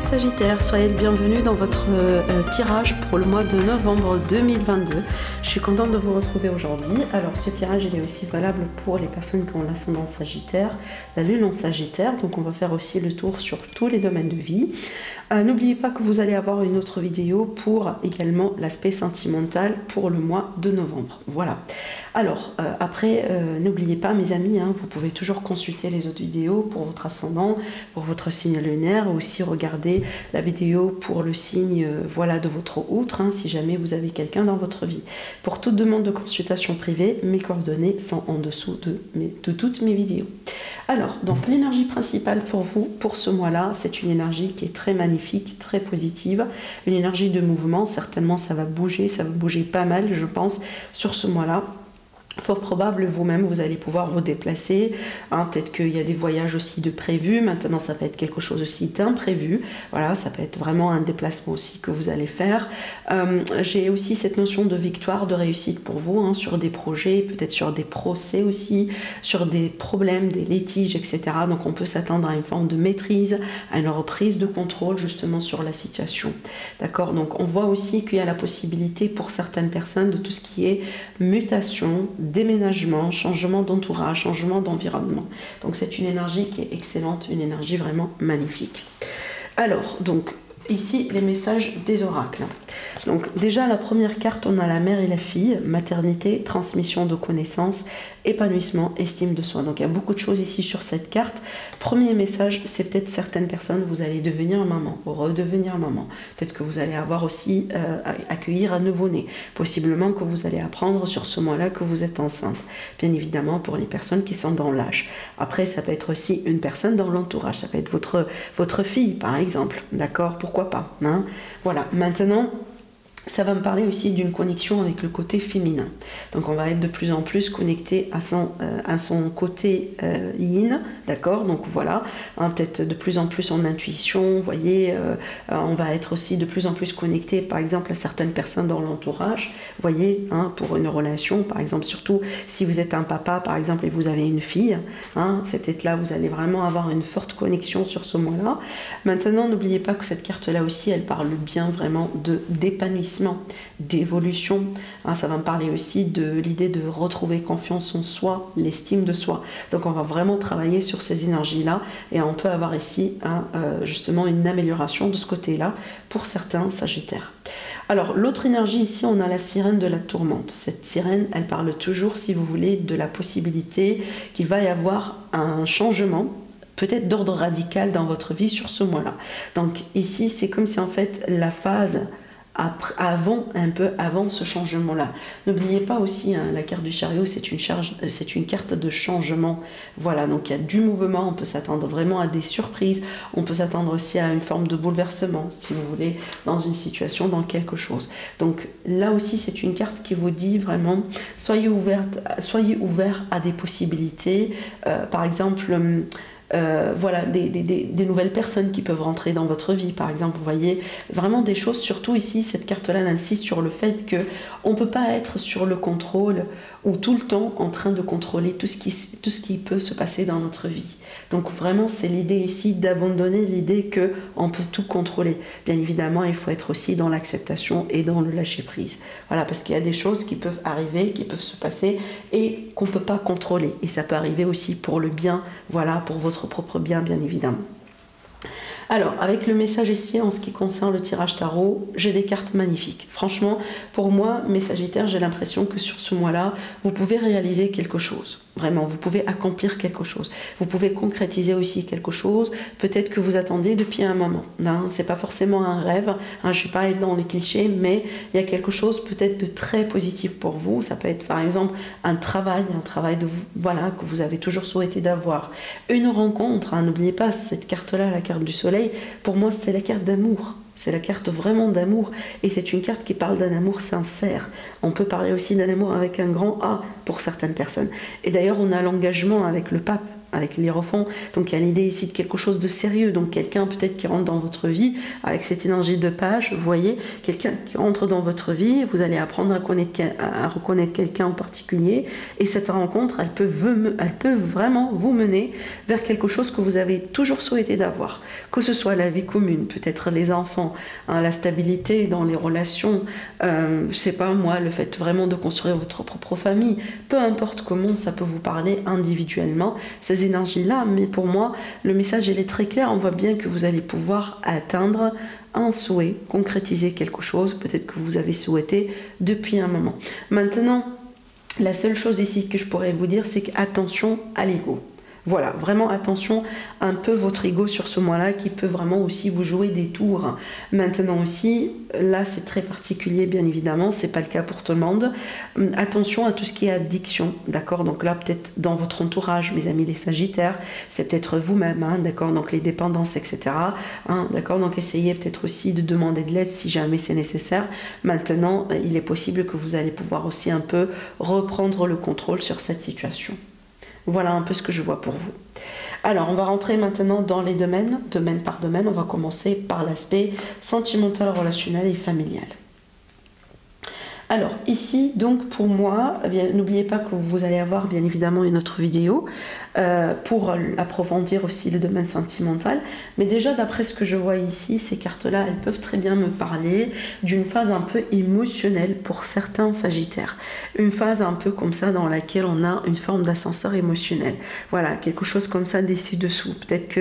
Sagittaire, soyez le bienvenu dans votre tirage pour le mois de novembre 2022. Je suis contente de vous retrouver aujourd'hui. Alors ce tirage il est aussi valable pour les personnes qui ont l'ascendant Sagittaire, la lune en Sagittaire, donc on va faire aussi le tour sur tous les domaines de vie. N'oubliez pas que vous allez avoir une autre vidéo pour également l'aspect sentimental pour le mois de novembre. Voilà. Alors, après, n'oubliez pas mes amis, hein, vous pouvez toujours consulter les autres vidéos pour votre ascendant, pour votre signe lunaire, aussi regarder la vidéo pour le signe voilà, de votre outre, hein, si jamais vous avez quelqu'un dans votre vie. Pour toute demande de consultation privée, mes coordonnées sont en dessous de toutes mes vidéos. Alors, donc l'énergie principale pour vous, pour ce mois-là, c'est une énergie qui est très magnifique, très positive, une énergie de mouvement. Certainement, ça va bouger pas mal, je pense, sur ce mois-là. Fort probable, vous-même, vous allez pouvoir vous déplacer. Hein, peut-être qu'il y a des voyages aussi de prévus. Maintenant, ça peut être quelque chose aussi d'imprévu. Voilà, ça peut être vraiment un déplacement aussi que vous allez faire. J'ai aussi cette notion de victoire, de réussite pour vous, hein, sur des projets, peut-être sur des procès aussi, sur des problèmes, des litiges, etc. Donc, on peut s'attendre à une forme de maîtrise, à une reprise de contrôle, justement, sur la situation. D'accord? Donc, on voit aussi qu'il y a la possibilité pour certaines personnes de tout ce qui est mutation, déménagement, changement d'entourage, changement d'environnement. Donc c'est une énergie qui est excellente, une énergie vraiment magnifique. Alors, donc, ici, les messages des oracles. Donc déjà, la première carte, on a la mère et la fille, maternité, transmission de connaissances, épanouissement, estime de soi. Donc il y a beaucoup de choses ici sur cette carte. Premier message, c'est peut-être certaines personnes, vous allez devenir maman, redevenir maman. Peut-être que vous allez avoir aussi accueillir un nouveau-né. Possiblement que vous allez apprendre sur ce mois-là que vous êtes enceinte. Bien évidemment pour les personnes qui sont dans l'âge. Après, ça peut être aussi une personne dans l'entourage. Ça peut être votre fille, par exemple. D'accord? Pourquoi pas, hein? Voilà. Maintenant, ça va me parler aussi d'une connexion avec le côté féminin. Donc on va être de plus en plus connecté à son côté yin, d'accord? Donc voilà, hein, peut-être de plus en plus en intuition, vous voyez, on va être aussi de plus en plus connecté, par exemple, à certaines personnes dans l'entourage, vous voyez, hein, pour une relation, par exemple, surtout si vous êtes un papa, par exemple, et vous avez une fille, hein, cette là vous allez vraiment avoir une forte connexion sur ce mois-là. Maintenant, n'oubliez pas que cette carte-là aussi, elle parle bien vraiment d'épanouissement, d'évolution, hein, ça va me parler aussi de l'idée de retrouver confiance en soi, l'estime de soi. Donc on va vraiment travailler sur ces énergies-là et on peut avoir ici justement une amélioration de ce côté-là pour certains Sagittaires. Alors l'autre énergie ici, on a la sirène de la tourmente. Cette sirène, elle parle toujours, si vous voulez, de la possibilité qu'il va y avoir un changement, peut-être d'ordre radical dans votre vie sur ce mois-là. Donc ici, c'est comme si en fait la phase un peu avant ce changement-là. N'oubliez pas aussi, hein, la carte du chariot, c'est une carte de changement. Voilà, donc il y a du mouvement, on peut s'attendre vraiment à des surprises, on peut s'attendre aussi à une forme de bouleversement, si vous voulez, dans une situation, dans quelque chose. Donc là aussi, c'est une carte qui vous dit vraiment, soyez ouverts à des possibilités, par exemple, voilà, des nouvelles personnes qui peuvent rentrer dans votre vie, par exemple, vous voyez, vraiment des choses, surtout ici, cette carte-là, elle insiste sur le fait qu'on ne peut pas être sur le contrôle ou tout le temps en train de contrôler tout ce qui peut se passer dans notre vie. Donc vraiment, c'est l'idée ici d'abandonner l'idée qu'on peut tout contrôler. Bien évidemment, il faut être aussi dans l'acceptation et dans le lâcher-prise. Voilà, parce qu'il y a des choses qui peuvent arriver, qui peuvent se passer et qu'on ne peut pas contrôler. Et ça peut arriver aussi pour le bien, voilà, pour votre propre bien, bien évidemment. Alors, avec le message ici, en ce qui concerne le tirage tarot, j'ai des cartes magnifiques. Franchement, pour moi, mes Sagittaires, j'ai l'impression que sur ce mois-là, vous pouvez réaliser quelque chose. Vraiment, vous pouvez accomplir quelque chose. Vous pouvez concrétiser aussi quelque chose, peut-être que vous attendiez depuis un moment. C'est pas forcément un rêve, hein, je ne suis pas dans les clichés, mais il y a quelque chose peut-être de très positif pour vous. Ça peut être par exemple un travail voilà, que vous avez toujours souhaité d'avoir. Une rencontre, hein, n'oubliez pas cette carte-là, la carte du soleil, pour moi c'est la carte d'amour. C'est la carte vraiment d'amour et c'est une carte qui parle d'un amour sincère. On peut parler aussi d'un amour avec un grand A pour certaines personnes. Et d'ailleurs, on a l'engagement avec le pape avec l'hiérophant. Donc il y a l'idée ici de quelque chose de sérieux, donc quelqu'un peut-être qui rentre dans votre vie avec cette énergie de page, vous voyez, quelqu'un qui rentre dans votre vie, vous allez apprendre à reconnaître quelqu'un en particulier, et cette rencontre, elle peut vraiment vous mener vers quelque chose que vous avez toujours souhaité d'avoir, que ce soit la vie commune, peut-être les enfants, hein, la stabilité dans les relations, je sais pas moi, le fait vraiment de construire votre propre famille, peu importe comment ça peut vous parler individuellement, ces énergies-là, mais pour moi, le message il est très clair, on voit bien que vous allez pouvoir atteindre un souhait, concrétiser quelque chose, peut-être que vous avez souhaité depuis un moment. Maintenant, la seule chose ici que je pourrais vous dire, c'est qu'attention à l'ego. Voilà, vraiment attention un peu votre ego sur ce mois-là qui peut vraiment aussi vous jouer des tours. Maintenant aussi, là c'est très particulier bien évidemment, c'est pas le cas pour tout le monde. Attention à tout ce qui est addiction, d'accord? Donc là peut-être dans votre entourage, mes amis les Sagittaires, c'est peut-être vous-même, hein, d'accord? Donc les dépendances, etc. Hein, d'accord? Donc essayez peut-être aussi de demander de l'aide si jamais c'est nécessaire. Maintenant, il est possible que vous allez pouvoir aussi un peu reprendre le contrôle sur cette situation. Voilà un peu ce que je vois pour vous. Alors, on va rentrer maintenant dans les domaine par domaine. On va commencer par l'aspect sentimental, relationnel et familial. Alors, ici, donc, pour moi, n'oubliez pas que vous allez avoir, bien évidemment, une autre vidéo pour approfondir aussi le domaine sentimental. Mais déjà, d'après ce que je vois ici, ces cartes-là, elles peuvent très bien me parler d'une phase un peu émotionnelle pour certains Sagittaires. Une phase un peu comme ça dans laquelle on a une forme d'ascenseur émotionnel. Voilà, quelque chose comme ça dessus-dessous. Peut-être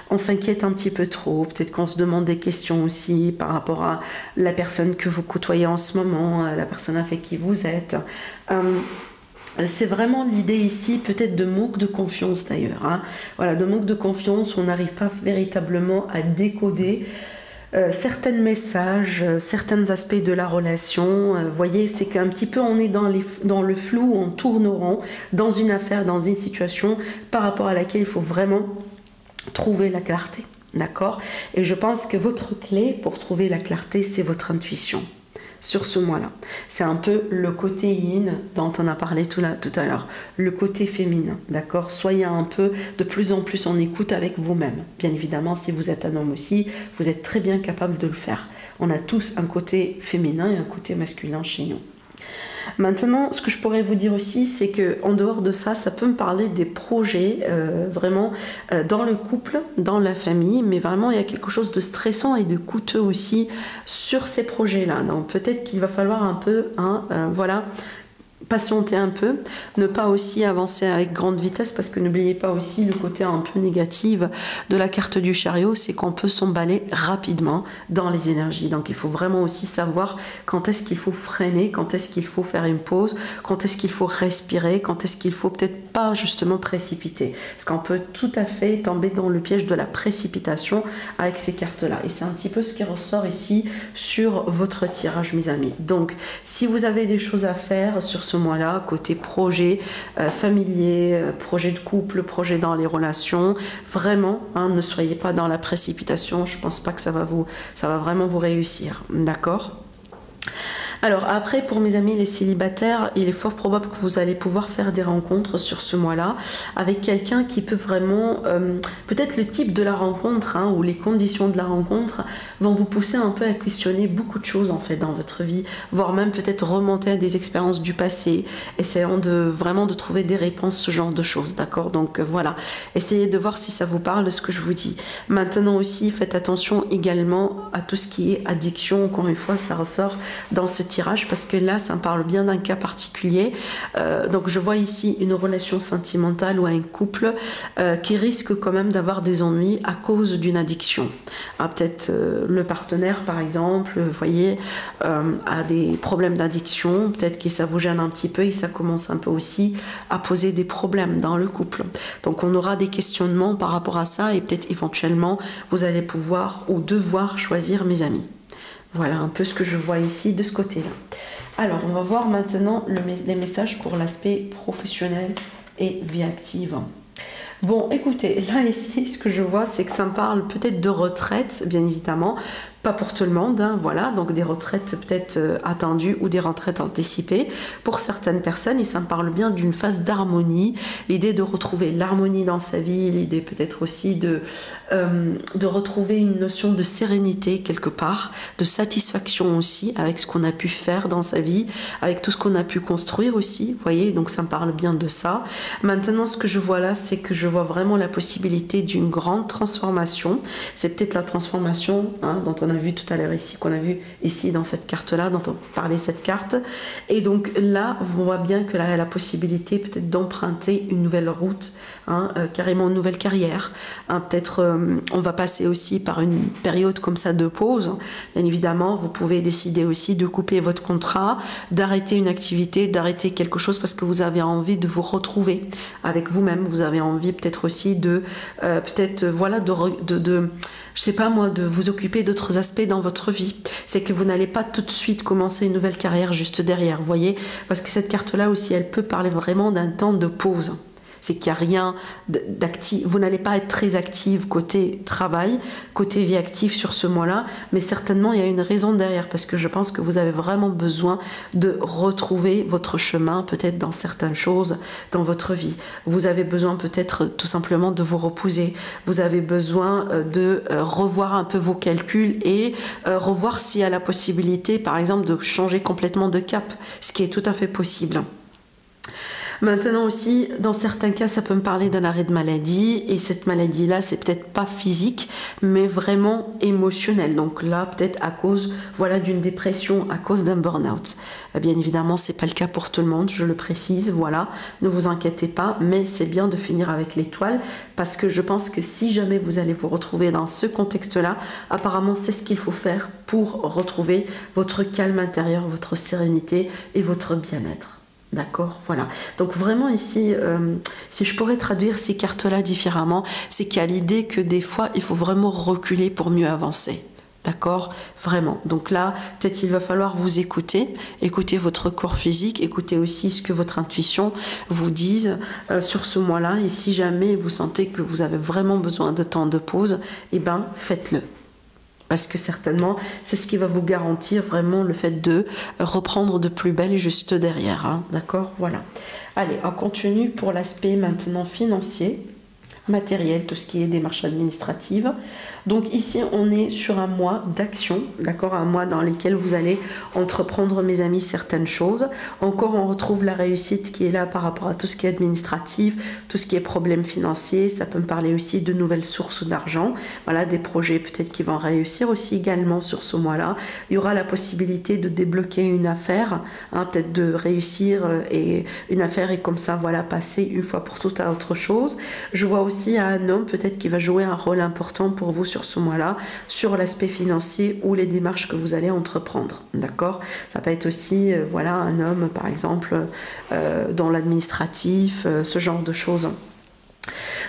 qu'on s'inquiète un petit peu trop, peut-être qu'on se demande des questions aussi par rapport à la personne que vous côtoyez en ce moment, à la personne avec qui vous êtes. C'est vraiment l'idée ici, peut-être de manque de confiance d'ailleurs. Hein. Voilà, de manque de confiance, on n'arrive pas véritablement à décoder certains messages, certains aspects de la relation. Vous voyez, c'est qu'un petit peu on est dans le flou, on tourne rond dans une affaire, dans une situation par rapport à laquelle il faut vraiment trouver la clarté. D'accord? Et je pense que votre clé pour trouver la clarté, c'est votre intuition. Sur ce mois-là. C'est un peu le côté yin dont on a parlé tout à l'heure, le côté féminin, d'accord? Soyez un peu de plus en plus en écoute avec vous-même. Bien évidemment, si vous êtes un homme aussi, vous êtes très bien capable de le faire. On a tous un côté féminin et un côté masculin chez nous. Maintenant, ce que je pourrais vous dire aussi, c'est que en dehors de ça, ça peut me parler des projets vraiment dans le couple, dans la famille, mais vraiment il y a quelque chose de stressant et de coûteux aussi sur ces projets-là. Donc peut-être qu'il va falloir un peu, voilà, patienter un peu, ne pas aussi avancer avec grande vitesse, parce que n'oubliez pas aussi le côté un peu négatif de la carte du chariot, c'est qu'on peut s'emballer rapidement dans les énergies. Donc il faut vraiment aussi savoir quand est-ce qu'il faut freiner, quand est-ce qu'il faut faire une pause, quand est-ce qu'il faut respirer, quand est-ce qu'il faut peut-être pas justement précipiter. Parce qu'on peut tout à fait tomber dans le piège de la précipitation avec ces cartes-là. Et c'est un petit peu ce qui ressort ici sur votre tirage, mes amis. Donc si vous avez des choses à faire sur ce mois-là, côté projet familier, projet de couple, projet dans les relations, vraiment, hein, ne soyez pas dans la précipitation. Je pense pas que ça va vraiment vous réussir, d'accord? Alors après, pour mes amis les célibataires, il est fort probable que vous allez pouvoir faire des rencontres sur ce mois-là avec quelqu'un qui peut vraiment, peut-être le type de la rencontre, hein, ou les conditions de la rencontre vont vous pousser un peu à questionner beaucoup de choses en fait dans votre vie, voire même peut-être remonter à des expériences du passé, essayant vraiment de trouver des réponses, ce genre de choses, d'accord? Donc voilà, essayez de voir si ça vous parle de ce que je vous dis. Maintenant aussi, faites attention également à tout ce qui est addiction, encore une fois, ça ressort dans ce tirage parce que là ça me parle bien d'un cas particulier, donc je vois ici une relation sentimentale ou un couple qui risque quand même d'avoir des ennuis à cause d'une addiction. Peut-être le partenaire par exemple, vous voyez, a des problèmes d'addiction, peut-être que ça vous gêne un petit peu et ça commence un peu aussi à poser des problèmes dans le couple. Donc on aura des questionnements par rapport à ça et peut-être éventuellement vous allez pouvoir ou devoir choisir, mes amis. Voilà un peu ce que je vois ici de ce côté-là. Alors, on va voir maintenant les messages pour l'aspect professionnel et vie active. Bon, écoutez, là ici, ce que je vois, c'est que ça me parle peut-être de retraite, bien évidemment, Pas pour tout le monde, hein, voilà, donc des retraites peut-être attendues ou des retraites anticipées. Pour certaines personnes, et ça me parle bien d'une phase d'harmonie, l'idée de retrouver l'harmonie dans sa vie, l'idée peut-être aussi de retrouver une notion de sérénité quelque part, de satisfaction aussi avec ce qu'on a pu faire dans sa vie, avec tout ce qu'on a pu construire aussi, vous voyez, donc ça me parle bien de ça. Maintenant, ce que je vois là, c'est que je vois vraiment la possibilité d'une grande transformation. C'est peut-être la transformation dont on a vu tout à l'heure ici, qu'on a vu ici dans cette carte-là, dont on parlait cette carte. Et donc là, on voit bien que là, il y a la possibilité peut-être d'emprunter une nouvelle route, carrément une nouvelle carrière. Peut-être on va passer aussi par une période comme ça de pause. Bien évidemment, vous pouvez décider aussi de couper votre contrat, d'arrêter une activité, d'arrêter quelque chose parce que vous avez envie de vous retrouver avec vous-même. Vous avez envie peut-être aussi de je sais pas moi, de vous occuper d'autres aspects dans votre vie. C'est que vous n'allez pas tout de suite commencer une nouvelle carrière juste derrière, vous voyez, parce que cette carte-là aussi, elle peut parler vraiment d'un temps de pause. C'est qu'il n'y a rien d'actif. Vous n'allez pas être très active côté travail, côté vie active sur ce mois-là, mais certainement il y a une raison derrière, parce que je pense que vous avez vraiment besoin de retrouver votre chemin, peut-être dans certaines choses dans votre vie. Vous avez besoin peut-être tout simplement de vous reposer. Vous avez besoin de revoir un peu vos calculs et revoir s'il y a la possibilité, par exemple, de changer complètement de cap, ce qui est tout à fait possible. Maintenant aussi, dans certains cas, ça peut me parler d'un arrêt de maladie, et cette maladie-là, c'est peut-être pas physique, mais vraiment émotionnelle. Donc là, peut-être à cause, d'une dépression, à cause d'un burn-out. Bien évidemment, c'est pas le cas pour tout le monde, je le précise, voilà, ne vous inquiétez pas, mais c'est bien de finir avec l'étoile, parce que je pense que si jamais vous allez vous retrouver dans ce contexte-là, apparemment, c'est ce qu'il faut faire pour retrouver votre calme intérieur, votre sérénité et votre bien-être. D'accord, voilà. Donc vraiment ici, si je pourrais traduire ces cartes-là différemment, c'est qu'il y a l'idée que des fois, il faut vraiment reculer pour mieux avancer. D'accord, vraiment. Donc là, peut-être il va falloir vous écouter votre corps physique, écouter aussi ce que votre intuition vous dise sur ce mois-là. Et si jamais vous sentez que vous avez vraiment besoin de temps de pause, eh ben, faites-le. Parce que certainement, c'est ce qui va vous garantir vraiment le fait de reprendre de plus belle juste derrière. D'accord, voilà. Allez, on continue pour l'aspect maintenant financier, matériel, tout ce qui est démarches administratives. Donc ici, on est sur un mois d'action, d'accord, un mois dans lequel vous allez entreprendre, mes amis, certaines choses. Encore, on retrouve la réussite qui est là par rapport à tout ce qui est administratif, tout ce qui est problème financier. Ça peut me parler aussi de nouvelles sources d'argent. Voilà, des projets peut-être qui vont réussir aussi également sur ce mois-là. Il y aura la possibilité de débloquer une affaire, peut-être de réussir et une affaire et comme ça, voilà, passer une fois pour toutes à autre chose. Je vois aussi un homme peut-être qui va jouer un rôle important pour vous sur ce mois-là, sur l'aspect financier ou les démarches que vous allez entreprendre. D'accord? Ça peut être aussi, un homme, par exemple, dans l'administratif, ce genre de choses.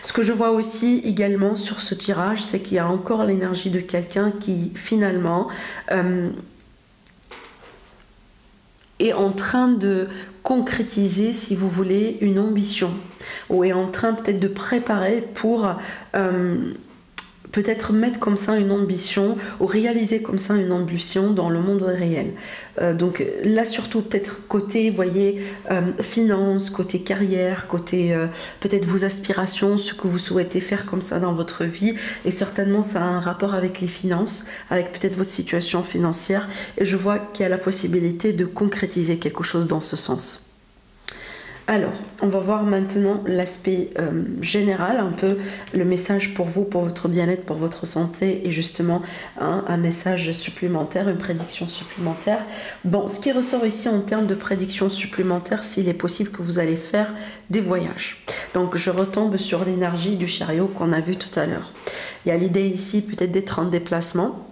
Ce que je vois aussi également sur ce tirage, c'est qu'il y a encore l'énergie de quelqu'un qui, finalement, est en train de concrétiser, si vous voulez, une ambition, ou est en train peut-être de préparer pour peut-être mettre comme ça une ambition, ou réaliser comme ça une ambition dans le monde réel. Donc là, surtout peut-être côté, vous voyez, finance, côté carrière, côté peut-être vos aspirations, ce que vous souhaitez faire comme ça dans votre vie, et certainement ça a un rapport avec les finances, avec peut-être votre situation financière, et je vois qu'il y a la possibilité de concrétiser quelque chose dans ce sens. Alors, on va voir maintenant l'aspect général, un peu le message pour vous, pour votre bien-être, pour votre santé, et justement un message supplémentaire, une prédiction supplémentaire. Bon, ce qui ressort ici en termes de prédiction supplémentaire, s'il est possible que vous allez faire des voyages. Donc, je retombe sur l'énergie du chariot qu'on a vu tout à l'heure. Il y a l'idée ici peut-être d'être en déplacement.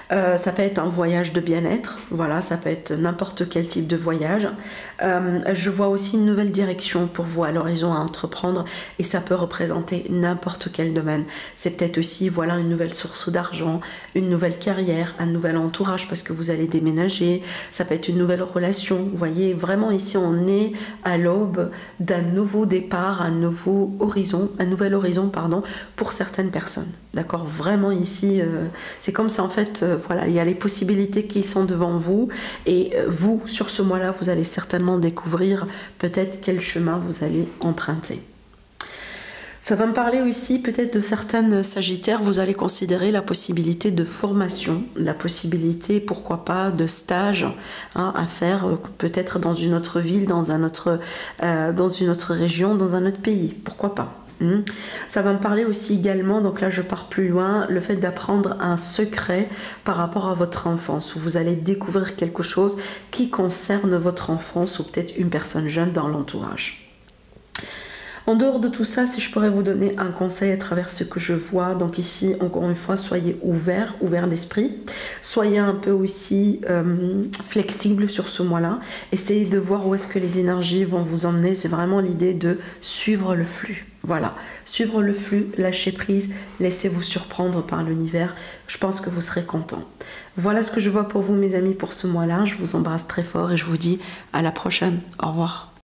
Ça peut être un voyage de bien-être, voilà, ça peut être n'importe quel type de voyage. Je vois aussi une nouvelle direction pour vous à l'horizon à entreprendre et ça peut représenter n'importe quel domaine. C'est peut-être aussi, voilà, une nouvelle source d'argent, une nouvelle carrière, un nouvel entourage parce que vous allez déménager, ça peut être une nouvelle relation. Vous voyez, vraiment ici on est à l'aube d'un nouveau départ, un nouvel horizon, pardon, pour certaines personnes. D'accord, vraiment ici, c'est comme ça en fait, voilà, il y a les possibilités qui sont devant vous et vous, sur ce mois-là, vous allez certainement découvrir peut-être quel chemin vous allez emprunter. Ça va me parler aussi peut-être de certaines sagittaires, vous allez considérer la possibilité de formation, la possibilité, pourquoi pas, de stage à faire peut-être dans une autre ville, dans une autre région, dans un autre pays, pourquoi pas. Ça va me parler aussi également, donc là je pars plus loin, le fait d'apprendre un secret par rapport à votre enfance, où vous allez découvrir quelque chose qui concerne votre enfance ou peut-être une personne jeune dans l'entourage. En dehors de tout ça, si je pourrais vous donner un conseil à travers ce que je vois, donc ici, encore une fois, soyez ouverts d'esprit. Soyez un peu aussi flexible sur ce mois-là. Essayez de voir où est-ce que les énergies vont vous emmener. C'est vraiment l'idée de suivre le flux. Voilà, suivre le flux, lâcher prise, laissez-vous surprendre par l'univers. Je pense que vous serez content. Voilà ce que je vois pour vous, mes amis, pour ce mois-là. Je vous embrasse très fort et je vous dis à la prochaine. Au revoir.